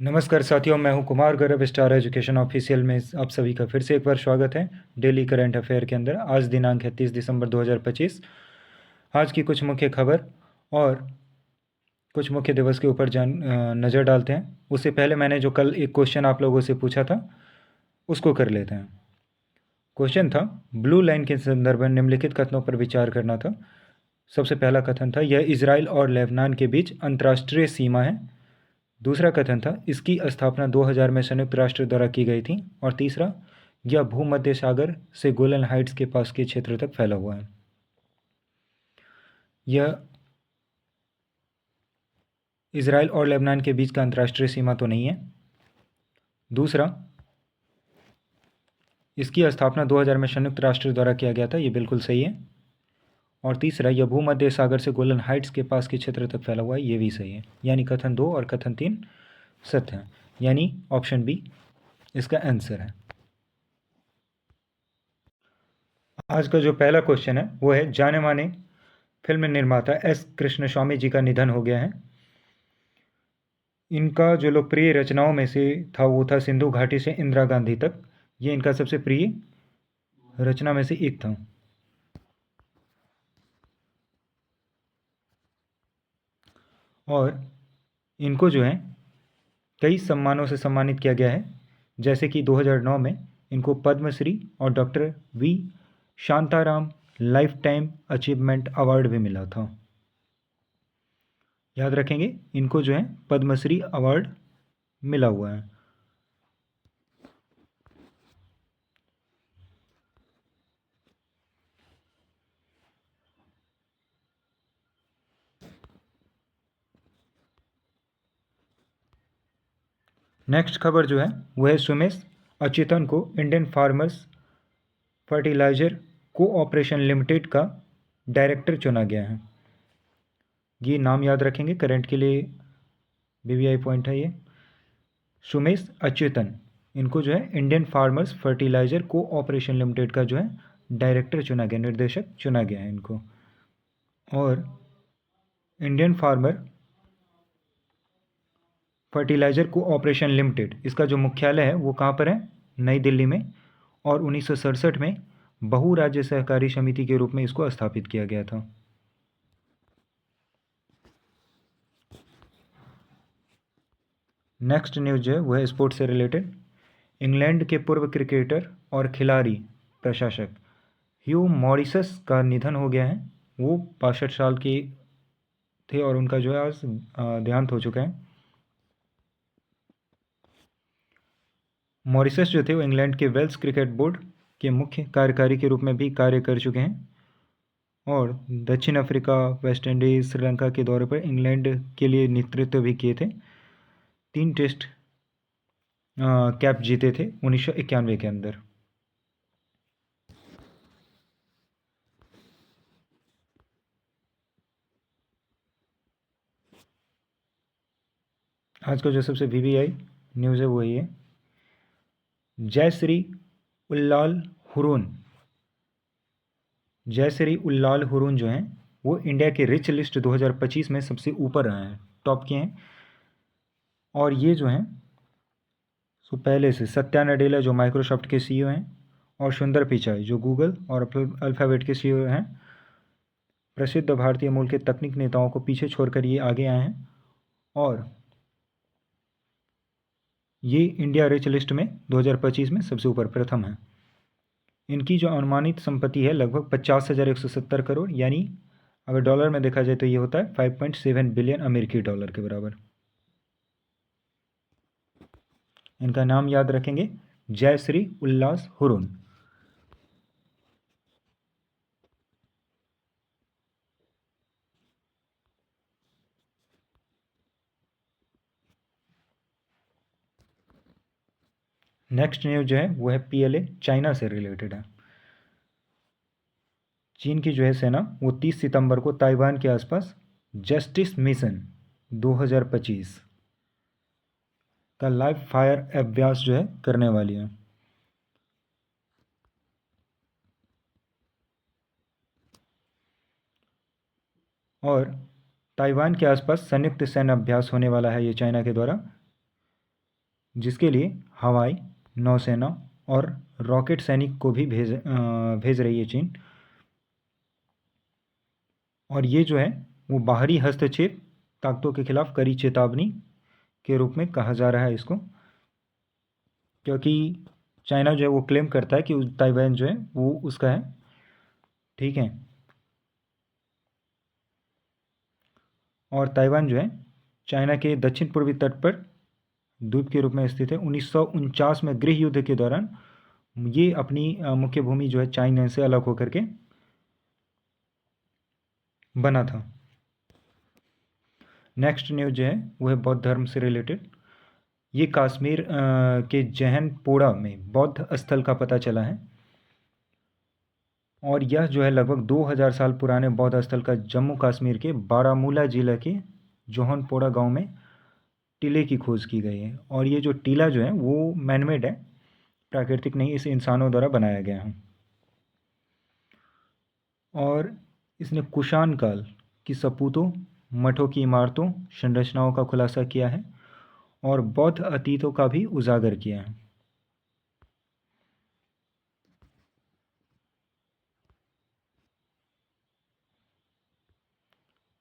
नमस्कार साथियों, मैं हूं Kumar Gaurav, star education official में आप सभी का फिर से एक बार स्वागत है डेली करंट अफेयर के अंदर। आज दिनांक है 30 दिसंबर 2025। आज की कुछ मुख्य खबर और कुछ मुख्य दिवस के ऊपर नज़र डालते हैं। उससे पहले मैंने जो कल एक क्वेश्चन आप लोगों से पूछा था उसको कर लेते हैं। क्वेश्चन था, ब्लू लाइन के संदर्भ में निम्नलिखित कथनों पर विचार करना था। सबसे पहला कथन था, यह इजराइल और लेबनान के बीच अंतर्राष्ट्रीय सीमा है। दूसरा कथन था, इसकी स्थापना 2000 में संयुक्त राष्ट्र द्वारा की गई थी। और तीसरा, यह भूमध्य सागर से गोलन हाइट्स के पास के क्षेत्र तक फैला हुआ है। यह इजराइल और लेबनान के बीच का अंतर्राष्ट्रीय सीमा तो नहीं है। दूसरा, इसकी स्थापना 2000 में संयुक्त राष्ट्र द्वारा किया गया था, ये बिल्कुल सही है। और तीसरा, यह भूमध्य सागर से गोलन हाइट्स के पास के क्षेत्र तक फैला हुआ है, ये भी सही है। यानी कथन 2 और कथन 3 सत्य है। यानी ऑप्शन बी इसका आंसर है। आज का जो पहला क्वेश्चन है वो है, जाने माने फिल्म निर्माता एस कृष्णस्वामी जी का निधन हो गया है। इनका जो लोकप्रिय रचनाओं में से था वो था सिंधु घाटी से इंदिरा गांधी तक। ये इनका सबसे प्रिय रचना में से एक था। और इनको जो है कई सम्मानों से सम्मानित किया गया है, जैसे कि 2009 में इनको पद्मश्री और doctor V Shantaram life time achievement award भी मिला था। याद रखेंगे, इनको जो है पद्मश्री अवार्ड मिला हुआ है। नेक्स्ट खबर जो है वह है, सुमेश अच्युतन को Indian farmers fertiliser cooperation limited का डायरेक्टर चुना गया है। ये नाम याद रखेंगे, करंट के लिए बीवीआई पॉइंट है ये। सुमेश अच्युतन, इनको जो है Indian farmers fertiliser cooperation limited का जो है डायरेक्टर चुना गया, निर्देशक चुना गया है इनको। और Indian farmer fertiliser cooperation limited, इसका जो मुख्यालय है वो कहाँ पर है? नई दिल्ली में। और 1967 में बहु राज्य सहकारी समिति के रूप में इसको स्थापित किया गया था। नेक्स्ट न्यूज जो है वह है स्पोर्ट्स से रिलेटेड। इंग्लैंड के पूर्व क्रिकेटर और खिलाड़ी प्रशासक ह्यू मॉरिसस का निधन हो गया है। वो 62 साल के थे और उनका जो है आज देहांत हो चुका है। मॉरिसस जो थे वो इंग्लैंड के वेल्स क्रिकेट बोर्ड के मुख्य कार्यकारी के रूप में भी कार्य कर चुके हैं। और दक्षिण अफ्रीका, वेस्ट इंडीज़, श्रीलंका के दौरे पर इंग्लैंड के लिए नेतृत्व भी किए थे। 3 टेस्ट कैप जीते थे 1991 के अंदर। आज का जो सबसे वीवीआई न्यूज़ है वो ये है, जयश्री उल्लाल हुरून। जयश्री उल्लाल हुरून जो हैं वो इंडिया के रिच लिस्ट 2025 में सबसे ऊपर आए हैं, टॉप के हैं। और ये जो हैं सो पहले से सत्या नडेला जो माइक्रोसॉफ्ट के सीईओ हैं, और सुंदर पिचाई जो गूगल और अल्फ़ाबेट के सीईओ हैं, प्रसिद्ध भारतीय मूल के तकनीक नेताओं को पीछे छोड़कर ये आगे आए हैं। और ये इंडिया रिच लिस्ट में 2025 में सबसे ऊपर प्रथम है। इनकी जो अनुमानित संपत्ति है लगभग 50,170 करोड़, यानी अगर डॉलर में देखा जाए तो ये होता है 5.7 बिलियन अमेरिकी डॉलर के बराबर। इनका नाम याद रखेंगे, जयश्री उल्लास हुरून। नेक्स्ट न्यूज जो है वो है पीएलए, चाइना से रिलेटेड है। चीन की जो है सेना वो 30 सितंबर को ताइवान के आसपास जस्टिस मिशन 2025 का लाइव फायर अभ्यास जो है करने वाली है। और ताइवान के आसपास संयुक्त सैन्य अभ्यास होने वाला है ये चाइना के द्वारा। जिसके लिए हवाई, नौसेना और रॉकेट सैनिक को भी भेज रही है चीन। और ये जो है वो बाहरी हस्तक्षेप ताकतों के खिलाफ कड़ी चेतावनी के रूप में कहा जा रहा है इसको, क्योंकि चाइना जो है वो क्लेम करता है कि ताइवान जो है वो उसका है। ठीक है। और ताइवान जो है चाइना के दक्षिण पूर्वी तट पर द्वीप के रूप में स्थित है। 1949 में गृह युद्ध के दौरान ये अपनी मुख्य भूमि जो है चाइना से अलग होकर के बना था। नेक्स्ट न्यूज जो है वो है बौद्ध धर्म से रिलेटेड। ये कश्मीर के जहनपोड़ा में बौद्ध स्थल का पता चला है, और यह जो है लगभग 2000 साल पुराने बौद्ध स्थल का जम्मू कश्मीर के बारामूला जिला के जोहनपोड़ा गांव में टीले की खोज की गई है। और ये जो टीला जो है वो मैनमेड है, प्राकृतिक नहीं, इसे इंसानों द्वारा बनाया गया है। और इसने कुषाण काल की सपूतों, मठों की इमारतों, संरचनाओं का खुलासा किया है और बौद्ध अतीतों का भी उजागर किया है।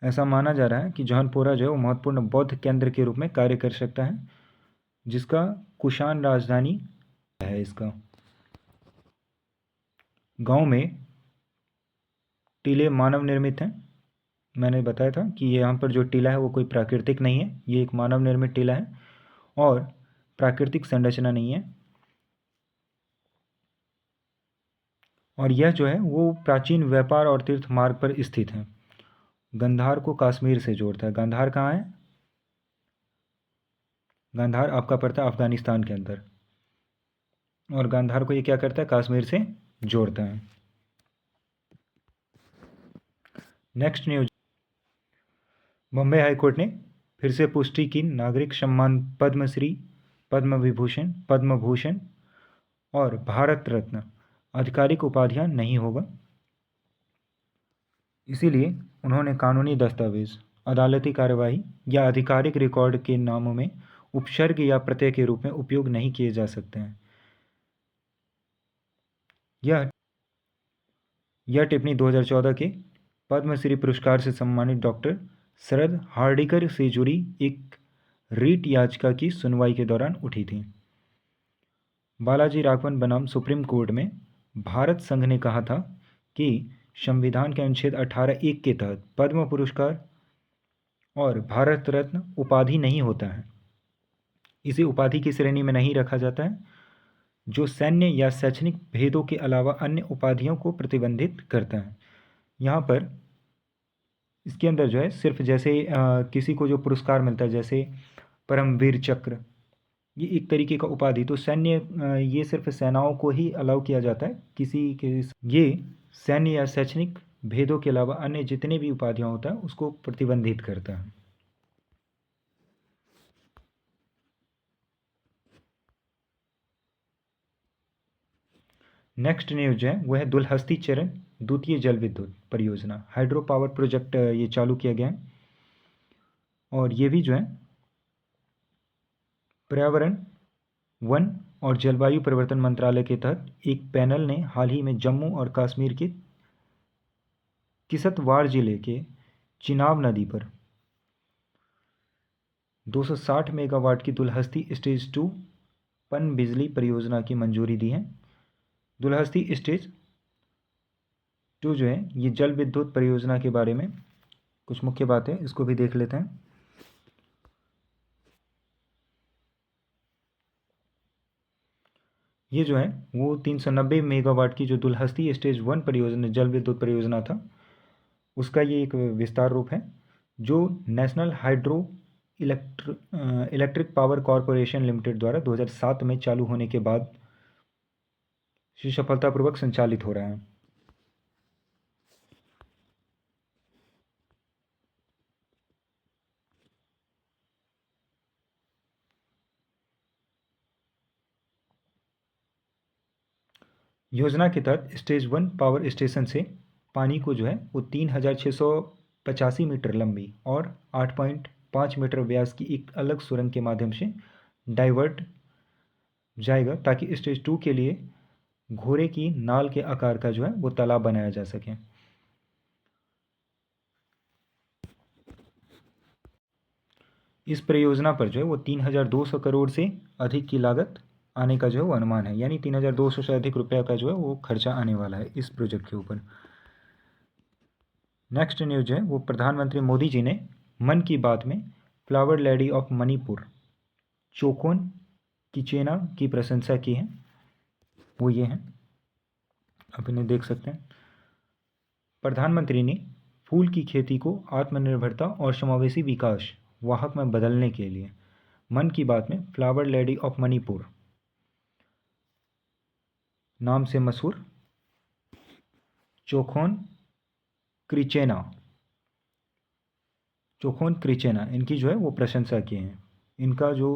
ऐसा माना जा रहा है कि जौनपुरा जो है वो महत्वपूर्ण बौद्ध केंद्र के रूप में कार्य कर सकता है, जिसका कुषाण राजधानी है। इसका गांव में टीले मानव निर्मित हैं। मैंने बताया था कि यहाँ पर जो टीला है वो कोई प्राकृतिक नहीं है, ये एक मानव निर्मित टीला है और प्राकृतिक संरचना नहीं है। और यह जो है वो प्राचीन व्यापार और तीर्थ मार्ग पर स्थित है। गांधार को कश्मीर से जोड़ता है। गांधार कहाँ है? गांधार आपका पड़ता है अफगानिस्तान के अंदर, और गांधार को ये क्या करता है? कश्मीर से जोड़ता है। नेक्स्ट न्यूज, बॉम्बे हाईकोर्ट ने फिर से पुष्टि की नागरिक सम्मान पद्मश्री, पद्म विभूषण, पद्म भूषण और भारत रत्न आधिकारिक उपाधियां नहीं होगा। इसीलिए उन्होंने कानूनी दस्तावेज, अदालती कार्यवाही या आधिकारिक रिकॉर्ड के नामों में उपसर्ग या प्रत्यय के रूप में उपयोग नहीं किए जा सकते हैं। यह टिप्पणी 2014 के पद्मश्री पुरस्कार से सम्मानित डॉक्टर शरद हार्डिकर से जुड़ी एक रीट याचिका की सुनवाई के दौरान उठी थी। बालाजी राघवन बनाम सुप्रीम कोर्ट में भारत संघ ने कहा था कि संविधान के अनुच्छेद 18(1) के तहत पद्म पुरस्कार और भारत रत्न उपाधि नहीं होता है। इसे उपाधि की श्रेणी में नहीं रखा जाता है, जो सैन्य या शैक्षणिक भेदों के अलावा अन्य उपाधियों को प्रतिबंधित करता है। यहाँ पर इसके अंदर जो है सिर्फ जैसे किसी को जो पुरस्कार मिलता है, जैसे परमवीर चक्र, ये एक तरीके का उपाधि, तो सैन्य ये सिर्फ सेनाओं को ही अलाउ किया जाता है। किसी के ये सैन्य या शैक्षणिक भेदों के अलावा अन्य जितने भी उपाधियाँ होता है उसको प्रतिबंधित करता है। नेक्स्ट न्यूज है वो है दुलहस्ती चरण द्वितीय जल विद्युत परियोजना, हाइड्रो पावर प्रोजेक्ट ये चालू किया गया है। और ये भी जो है पर्यावरण, वन और जलवायु परिवर्तन मंत्रालय के तहत एक पैनल ने हाल ही में जम्मू और कश्मीर के किश्तवाड़ जिले के चिनाब नदी पर 260 मेगावाट की दुलहस्ती स्टेज 2 पन बिजली परियोजना की मंजूरी दी है। दुलहस्ती स्टेज 2 जो है ये जल विद्युत परियोजना के बारे में कुछ मुख्य बातें इसको भी देख लेते हैं। ये जो है वो 390 मेगावाट की जो दुलहस्ती स्टेज 1 परियोजना जल विद्युत परियोजना था, उसका ये एक विस्तार रूप है, जो national hydro electric power corporation limited द्वारा 2007 में चालू होने के बाद से सफलतापूर्वक संचालित हो रहा है। योजना के तहत स्टेज 1 पावर स्टेशन से पानी को जो है वो 3685 मीटर लंबी और 8.5 मीटर व्यास की एक अलग सुरंग के माध्यम से डाइवर्ट जाएगा ताकि स्टेज 2 के लिए घोड़े की नाल के आकार का जो है वो तालाब बनाया जा सके। इस परियोजना पर जो है वो 3,200 करोड़ से अधिक की लागत आने का जो है वो अनुमान है, यानी 3,200 से अधिक रुपया का जो है वो खर्चा आने वाला है इस प्रोजेक्ट के ऊपर। नेक्स्ट न्यूज है वो प्रधानमंत्री मोदी जी ने मन की बात में फ्लावर लेडी ऑफ मणिपुर चोकोन किचेना की प्रशंसा की है। वो ये हैं, आप इन्हें देख सकते हैं। प्रधानमंत्री ने फूल की खेती को आत्मनिर्भरता और समावेशी विकास वाहक में बदलने के लिए मन की बात में फ्लावर लेडी ऑफ मणिपुर नाम से मशहूर चोखोन क्रिचेना इनकी जो है वो प्रशंसा की है। इनका जो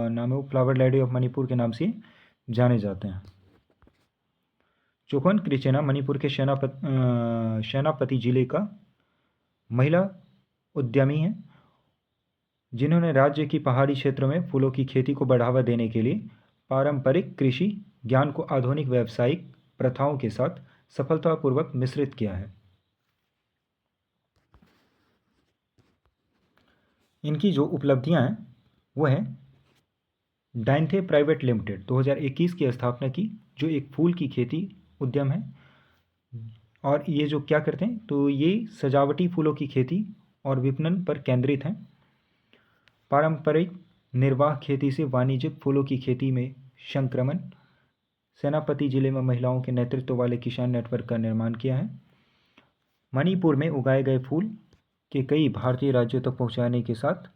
नाम है वो फ्लावर लेडी ऑफ मणिपुर के नाम से जाने जाते हैं। चोखोन क्रिचेना मणिपुर के सेनापति जिले का महिला उद्यमी हैं, जिन्होंने राज्य की पहाड़ी क्षेत्रों में फूलों की खेती को बढ़ावा देने के लिए पारंपरिक कृषि ज्ञान को आधुनिक व्यावसायिक प्रथाओं के साथ सफलतापूर्वक मिश्रित किया है। इनकी जो उपलब्धियां हैं वो है डाइनथे प्राइवेट लिमिटेड 2021 की स्थापना की, जो एक फूल की खेती उद्यम है। और ये जो क्या करते हैं, तो ये सजावटी फूलों की खेती और विपणन पर केंद्रित हैं। पारंपरिक निर्वाह खेती से वाणिज्यिक फूलों की खेती में संक्रमण, सेनापति जिले में महिलाओं के नेतृत्व वाले किसान नेटवर्क का निर्माण किया है। मणिपुर में उगाए गए फूल के कई भारतीय राज्यों तक पहुंचाने के साथ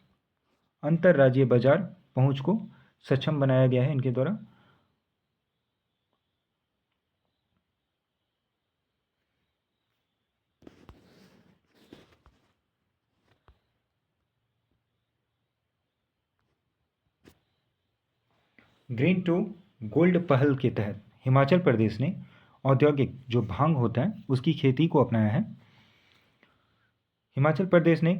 अंतर्राज्यीय बाजार पहुंच को सक्षम बनाया गया है इनके द्वारा। ग्रीन टू गोल्ड पहल के तहत हिमाचल प्रदेश ने औद्योगिक जो भांग होता है उसकी खेती को अपनाया है। हिमाचल प्रदेश ने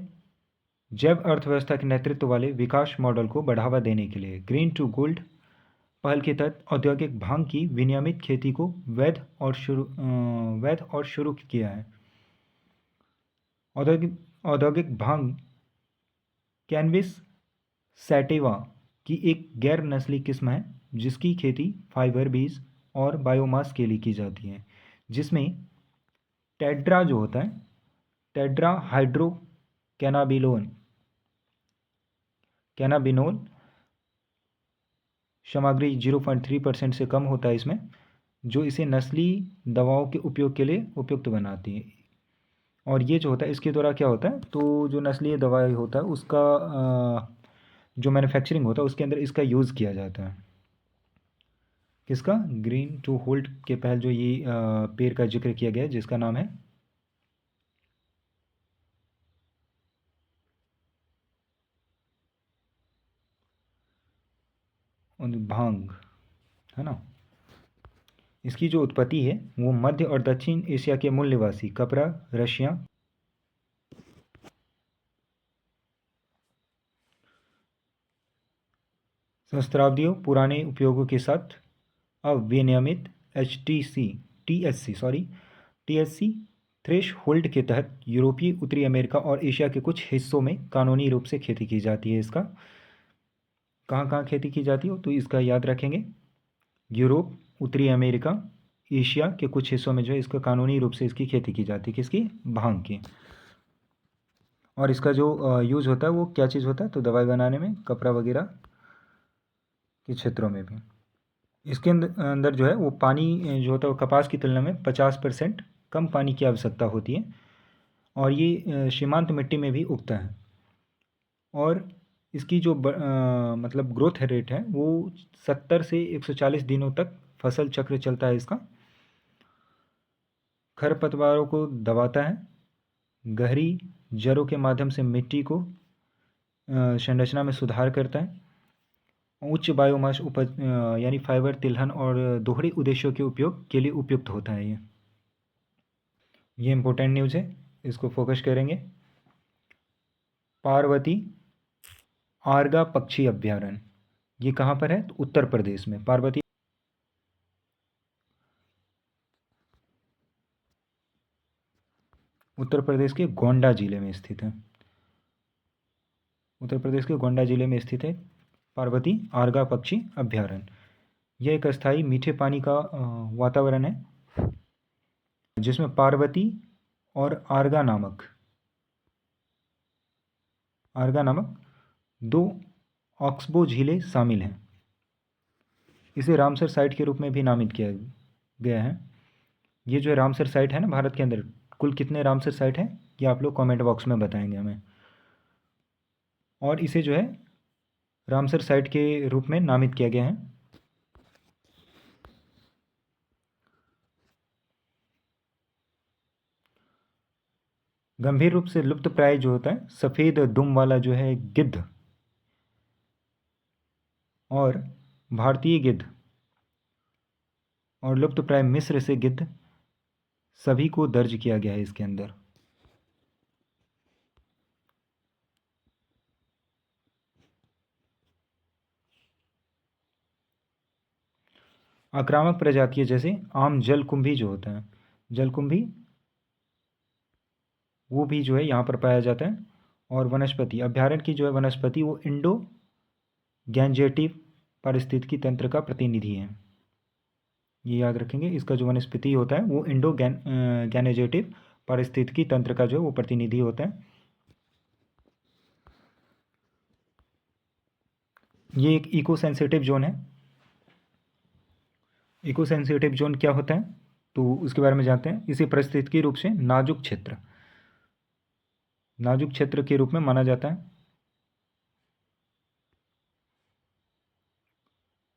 जैव अर्थव्यवस्था के नेतृत्व वाले विकास मॉडल को बढ़ावा देने के लिए ग्रीन टू गोल्ड पहल के तहत औद्योगिक भांग की विनियमित खेती को वैध और शुरू किया है। औद्योगिक भांग कैनबिस सैटिवा की एक गैर नस्ली किस्म है, जिसकी खेती फाइबर बीज और बायोमास के लिए की जाती है, जिसमें टेड्रा जो होता है टेड्रा हाइड्रो कैनाबिनोल सामग्री 0.3% से कम होता है इसमें, जो इसे नस्ली दवाओं के उपयोग के लिए उपयुक्त बनाती है। और ये जो होता है इसके द्वारा क्या होता है, तो जो नस्लीय दवाई होता है उसका जो मैन्युफैक्चरिंग होता है उसके अंदर इसका यूज़ किया जाता है। किसका? ग्रीन टू होल्ड के पहल जो ये पेड़ का जिक्र किया गया है, जिसका नाम है भांग, है ना। इसकी जो उत्पत्ति है वो मध्य और दक्षिण एशिया के मूल निवासी कपड़ा, रशिया, सहस्त्राब्दियों पुराने उपयोगों के साथ अब विनियमित टीएचसी थ्रेश होल्ड के तहत यूरोपीय, उत्तरी अमेरिका और एशिया के कुछ हिस्सों में कानूनी रूप से खेती की जाती है। इसका कहाँ कहाँ खेती की जाती हो, तो इसका याद रखेंगे। यूरोप, उत्तरी अमेरिका, एशिया के कुछ हिस्सों में जो है इसका कानूनी रूप से इसकी खेती की जाती है। किसकी? भांग की। और इसका जो यूज़ होता है वो क्या चीज़ होता है, तो दवाई बनाने में, कपड़ा वगैरह के क्षेत्रों में भी। इसके अंदर जो है वो पानी जो होता है वो कपास की तुलना में 50% कम पानी की आवश्यकता होती है, और ये सीमांत मिट्टी में भी उगता है। और इसकी जो मतलब ग्रोथ रेट है वो 70 से 140 दिनों तक फसल चक्र चलता है इसका। खरपतवारों को दबाता है, गहरी जड़ों के माध्यम से मिट्टी को संरचना में सुधार करता है, उच्च बायोमास उपज यानी फाइबर, तिलहन और दोहरे उद्देश्यों के उपयोग के लिए उपयुक्त होता है ये इम्पोर्टेंट न्यूज़ है, इसको फोकस करेंगे। पार्वती आर्गा पक्षी अभ्यारण्य ये कहाँ पर है? तो उत्तर प्रदेश में पार्वती उत्तर प्रदेश के गोंडा जिले में स्थित है। उत्तर प्रदेश के गोंडा जिले में स्थित है पार्वती आर्गा पक्षी अभ्यारण्य। यह एक अस्थायी मीठे पानी का वातावरण है जिसमें पार्वती और आर्गा नामक दो ऑक्सबो झीलें शामिल हैं। इसे रामसर साइट के रूप में भी नामित किया गया है। ये जो है रामसर साइट है ना भारत के अंदर, कुल कितने रामसर साइट हैं ये आप लोग कमेंट बॉक्स में बताएंगे हमें। और इसे जो है रामसर साइट के रूप में नामित किया गया है। गंभीर रूप से लुप्त प्राय जो होता है सफ़ेद दुम वाला जो है गिद्ध और भारतीय गिद्ध और लुप्त प्राय मिस्र से गिद्ध सभी को दर्ज किया गया है इसके अंदर। आक्रामक प्रजातियां जैसे आम जलकुंभी जो होता है, जलकुंभी वो भी जो है यहाँ पर पाया जाता है। और वनस्पति अभ्यारण्य की जो है वनस्पति वो इंडो गैंजेटिव पारिस्थितिकी तंत्र का प्रतिनिधि है। ये याद रखेंगे, इसका जो वनस्पति होता है वो इंडो गैनेजेटिव पारिस्थितिकी तंत्र का जो है वो प्रतिनिधि होता है। ये एक इको सेंसिटिव जोन है। इको सेंसिटिव जोन क्या होता है तो उसके बारे में जानते हैं। इसे पारिस्थितिकी रूप से नाजुक क्षेत्र के रूप में माना जाता है।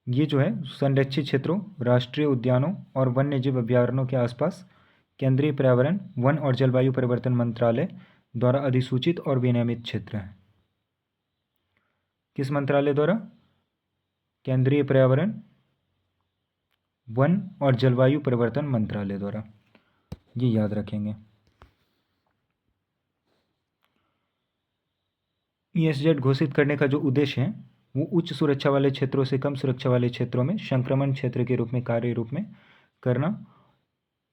ये जो है संरक्षित क्षेत्रों, राष्ट्रीय उद्यानों और वन्य जीव अभ्यारण्यों के आसपास केंद्रीय पर्यावरण, वन और जलवायु परिवर्तन मंत्रालय द्वारा अधिसूचित और विनियमित क्षेत्र है। किस मंत्रालय द्वारा? केंद्रीय पर्यावरण, वन और जलवायु परिवर्तन मंत्रालय द्वारा। ये याद रखेंगे। ESZ घोषित करने का जो उद्देश्य है वो उच्च सुरक्षा वाले क्षेत्रों से कम सुरक्षा वाले क्षेत्रों में संक्रमण क्षेत्र के रूप में कार्य रूप में करना।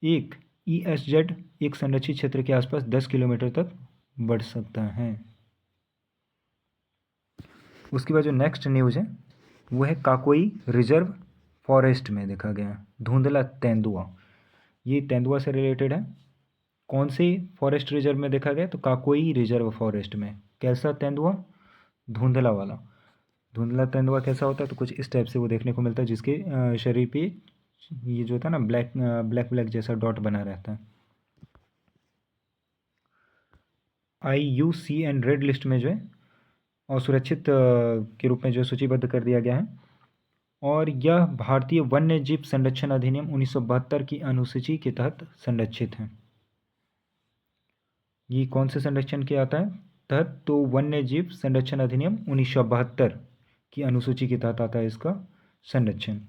एक ESZ एक संरक्षित क्षेत्र के आसपास 10 किलोमीटर तक बढ़ सकता है। उसके बाद जो नेक्स्ट न्यूज़ है वो है काकोई रिजर्व फॉरेस्ट में देखा गया धुंधला तेंदुआ। ये तेंदुआ से रिलेटेड है। कौन से फॉरेस्ट रिजर्व में देखा गया? तो काकोई रिजर्व फॉरेस्ट में। कैसा तेंदुआ? धुंधला वाला। धुंधला तेंदुआ कैसा होता है? तो कुछ इस टाइप से वो देखने को मिलता है, जिसके शरीर पे ये जो होता है ना ब्लैक ब्लैक जैसा डॉट बना रहता है। IUCN रेड लिस्ट में जो है असुरक्षित के रूप में जो सूचीबद्ध कर दिया गया है। और यह भारतीय वन्य जीव संरक्षण अधिनियम 1972 की अनुसूची के तहत संरक्षित है। ये कौन से संरक्षण के आता है तहत? तो वन्य जीव संरक्षण अधिनियम 1972 की अनुसूची के तहत आता है इसका संरक्षण।